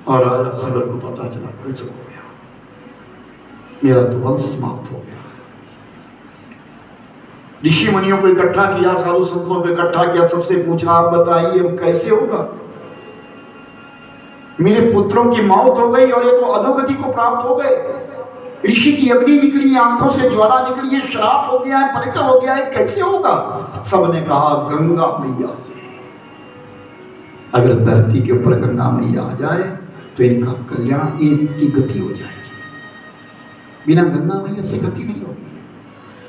और राजा सगर को पता चला गजब हो गया, मेरा तो वंश समाप्त हो गया। ऋषि मुनियों को इकट्ठा किया, साधु संतों को इकट्ठा किया, सबसे पूछा आप बताइए अब कैसे होगा, मेरे पुत्रों की मौत हो गई और ये तो अधोगति को प्राप्त हो गए, ऋषि की अग्नि निकली, आंखों से ज्वाला निकली है, श्राप हो गया है, परीक्षा हो गया है, कैसे होगा। सबने कहा गंगा मैया से, अगर धरती के ऊपर गंगा मैया आ जाए तो इनका कल्याण, इनकी गति हो जाएगी, बिना गंगा मैया से गति नहीं होगी।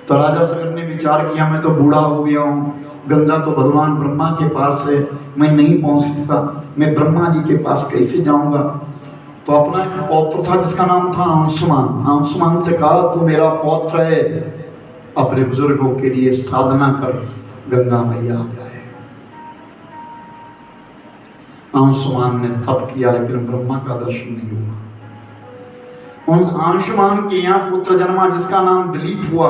तो राजा सगर ने विचार किया मैं तो बूढ़ा हो गया हूँ, गंगा तो भगवान ब्रह्मा के पास है, मैं नहीं पहुंच सकता, मैं ब्रह्मा जी के पास कैसे जाऊंगा। तो अपना एक पौत्र था जिसका नाम था अंशुमान, अंशुमान से कहा तू मेरा पौत्र है, अपने बुजुर्गों के लिए साधना कर, गंगा मैया आ जाए। अंशुमान ने तप किया लेकिन ब्रह्मा का दर्शन नहीं हुआ। उन अंशुमान के यहाँ पुत्र जन्मा जिसका नाम दिलीप हुआ,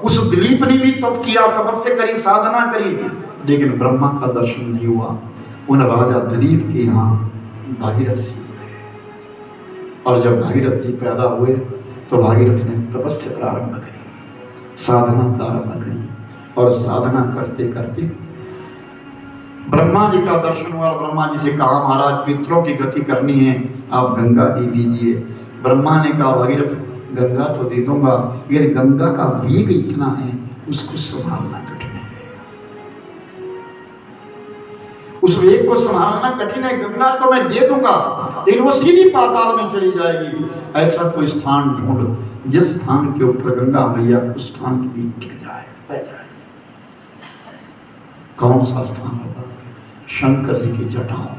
उस दिलीप ने भी तप किया, तपस्या करी, साधना करी, लेकिन ब्रह्मा का दर्शन नहीं हुआ। उन राजा दिलीप के यहाँ भागीरथ जी हुए, और जब भागीरथ जी पैदा हुए तो भागीरथ ने तपस्या प्रारंभ करी, साधना प्रारंभ करी, और साधना करते करते ब्रह्मा जी का दर्शन हुआ। और ब्रह्मा जी से कहा महाराज पितरों की गति करनी है, आप गंगा दे दीजिए। ब्रह्मा ने कहा भागीरथ गंगा तो दे दूंगा, ये गंगा का वेग इतना है उसको संभालना कठिन है, उस वेग को संभालना कठिन है। गंगा को मैं दे दूंगा लेकिन वो सीधी पाताल में चली जाएगी। ऐसा कोई स्थान ढूंढ जिस स्थान के ऊपर गंगा मैया उस स्थान की टिक जाए। कौन सा स्थान होगा? शंकर जी की जटाओं में।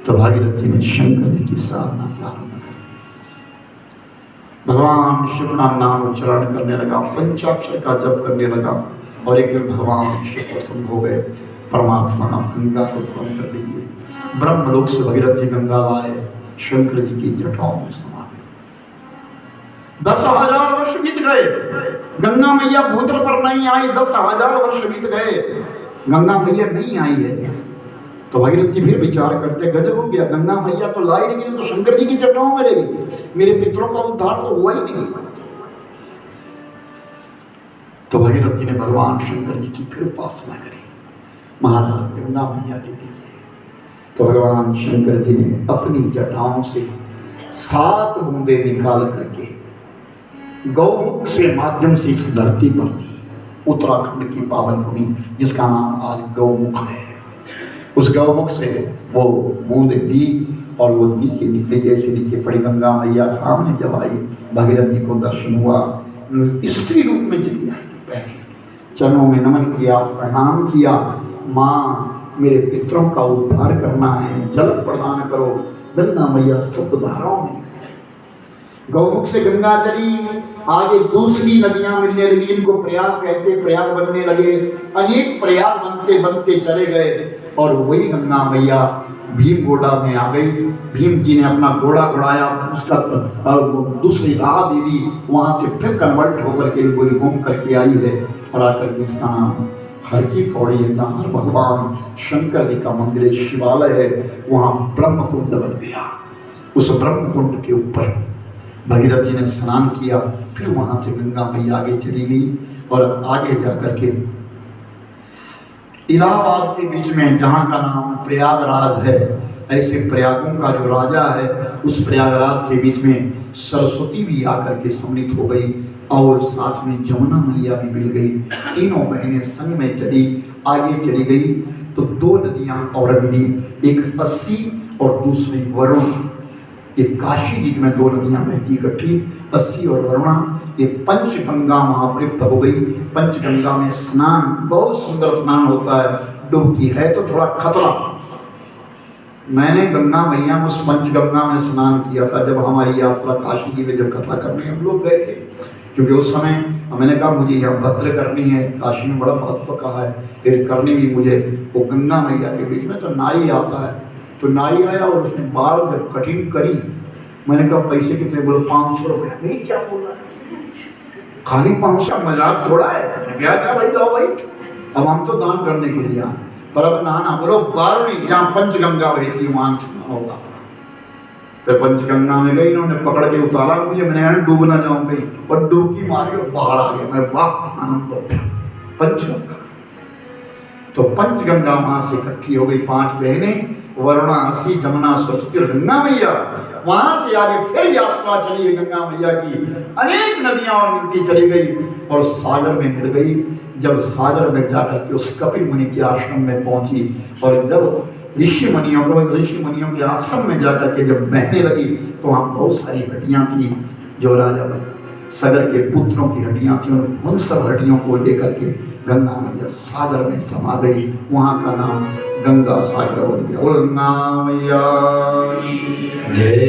तो भागीरथ जी ने शंकर जी की साधना प्रारंभ कर दी, भगवान शिव का नाम उच्चारण करने लगा, पंचाक्षर का जप करने लगा, और एक दिन भगवान शिव प्रसन्न हो गए, परमात्मा गंगा को ध्वनि कर दीजिए। ब्रह्मलोक से भगीरथ जी गंगा लाए, शंकर जी की जटाओं में समा गए। 10,000 वर्ष बीत गए, गंगा मैया भूतल पर नहीं आई, 10,000 वर्ष बीत गए, गंगा मैया नहीं आई है। तो भागीरथ जी फिर विचार करते गजब हो गया, गंगा मैया तो लाई लेकिन तो शंकर जी की जटाओं में रहेगी, मेरे पितरों का उद्धार तो हुआ ही नहीं। तो भागीरथ जी ने भगवान शंकर जी की फिर उपासना करी, महाराज गंगा मैया दे दीजिए। तो भगवान शंकर जी ने अपनी जटाओं से 7 बूंदे निकाल करके गौमुख से माध्यम से इस धरती पर दी, उत्तराखंड की पावन भूमि जिसका नाम आज गौमुख है, उस गौमुख से वो बूंदे दी और वो नीचे निकली, जैसे नीचे पड़ी गंगा मैया सामने जब आई, भागीरथ जी को दर्शन हुआ, स्त्री रूप में चली आई, पहले चरणों में नमन किया, प्रणाम किया, माँ मेरे पितरों का उद्धार करना है, जल प्रदान करो। गंगा मैया सप्त धाराओं में गौमुख से गंगा चली, आगे दूसरी नदियां मिलने लगी, इनको प्रयाग कहते, प्रयाग बनने लगे, अनेक प्रयाग बनते बनते चले गए, और वही गंगा मैया भीम गोड़ा में आ गई। भीम जी ने अपना घोड़ा घुड़ाया, उसका दूसरी राह दे दी, वहां से फिर कन्वर्ट होकर के गोरी घूम करके आई है, और आकर के इसका नाम हर की पौड़ी है, जहाँ भगवान शंकर जी का मंदिर है, शिवालय है, वहाँ ब्रह्म कुंड बन गया। उस ब्रह्म कुंड के ऊपर भगीरथ जी ने स्नान किया, फिर वहां से गंगा मैया आगे चली गई, और आगे जाकर के इलाहाबाद के बीच में जहाँ का नाम प्रयागराज है, ऐसे प्रयागों का जो राजा है, उस प्रयागराज के बीच में सरस्वती भी आकर के सम्मिलित हो गई, और साथ में जमुना मैया भी मिल गई। तीनों बहनें संग में चली, आगे चली गई तो 2 नदियां और मिली, एक अस्सी और दूसरी वरुण। ये काशी जी में 2 नदियां बहती इकट्ठी, अस्सी और वरुणा। ये पंचगंगा महाप्रयुक्त हो गई। पंचगंगा में स्नान, बहुत सुंदर स्नान होता है, डुबकी है तो थोड़ा खतरा। मैंने गंगा मैया में उस पंचगंगा में स्नान किया था जब हमारी यात्रा काशी जी में जब कथा करने हम लोग गए थे, क्योंकि उस समय मैंने कहा मुझे यह भद्र करनी है, काशी में बड़ा महत्व कहा है, फिर करनी भी मुझे। वो गंगा मैया के बीच में तो नाई आता है, तो नाई आया और उसने बाल जब कटिंग करी, मैंने कहा पैसे कितने? बोले 500 रुपये। नहीं, क्या बोल रहा है, खाली 500? मजाक थोड़ा है क्या? अच्छा भाई लो भाई, अब हम तो दान करने के लिए आए। और अब नहाना बोलो बारुणी, जहाँ पंचगंगा बहती वहां स्नान होगा। फिर पंचगंगा में गई, इन्होंने पकड़ के उतारा मुझे, मैंने डूब ना जाऊं कहीं, और डुबकी मारी और बाहर आ गया। मैं वाह आनंद हो गया। पंचगंगा, तो पंचगंगा वहां से इकट्ठी हो गई 5 बहनें, वाराणसी, जमुना, सरस्वती और गंगा मैया। वहां से आगे फिर यात्रा चली है गंगा मैया की, अनेक नदियां और मिलती चली गई और सागर में मिल गई। जब सागर में जाकर के उस कपिल मुनि के आश्रम में पहुंची, और जब ऋषि मुनियों के आश्रम में जाकर के जब बहने लगी, तो वहाँ बहुत सारी हड्डियां थी जो राजा सगर के पुत्रों की हड्डियां थी। उन सब हड्डियों को लेकर के गंगा मैया सागर में समा गई। वहाँ का नाम गंगा सागर बन गया। गंगा मैया जय।